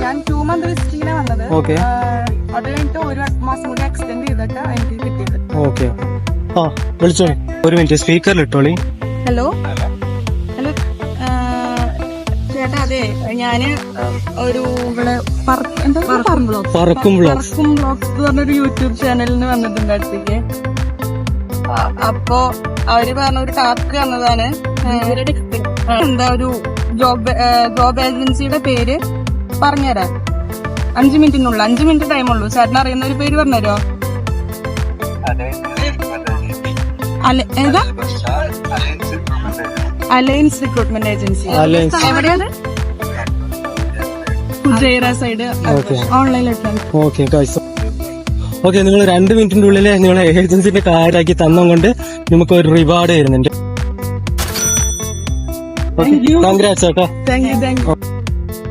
ഞാൻ 2 month വിസിറ്റിങ്ങിനെ വന്നത്. Okay. അത് കഴിഞ്ഞിട്ട് 1 മാസം കൂടി എക്സ്റ്റെൻഡ് ചെയ്തിട്ട് എനിക്ക് കിട്ടിയത്. ഓക്കെ. ആ വിളിച്ചോ, ഒരു മിനിറ്റ് സ്പീക്കറിൽ ഇട്ടോളി. ഹലോ ഹലോ ചേട്ടാ, അതെ ഞാന് ഒരു ഇവിടെ പറക്കും ബ്ലോഗ്സ് എന്ന് പറഞ്ഞൊരു യൂട്യൂബ് ചാനലിന് വന്നിട്ടുണ്ട് അടുത്തേക്ക്. അപ്പൊ അവര് പറഞ്ഞ ഒരു ടാസ്ക് തന്നതാണ്. എന്താ ഒരു ജോബ് ഏജൻസിയുടെ പേര് പറഞ്ഞുതരാം. 5 മിനിറ്റിനുള്ളിൽ, 5 മിനിറ്റ് ടൈമുള്ളൂ. ചേട്ടൻ അറിയുന്ന ഒരു പേര് പറഞ്ഞുതരോ? ഏതാ? Alliance recruitment agency. എവിടെയാണ്? കുജൈറ സൈഡ്. ഓൺലൈനിൽ. Okay guys, okay. നിങ്ങൾ 2 മിനിറ്റിന്റെ ഉള്ളിൽ നിങ്ങളെ ഏജൻസിന്റെ കാര്യമാക്കി തന്നുകൊണ്ട് നമുക്ക് ഒരു റിവാർഡ് വരുന്നുണ്ട്. കൺഗ്രാറ്റ്സ് കേട്ടോ. Thank you.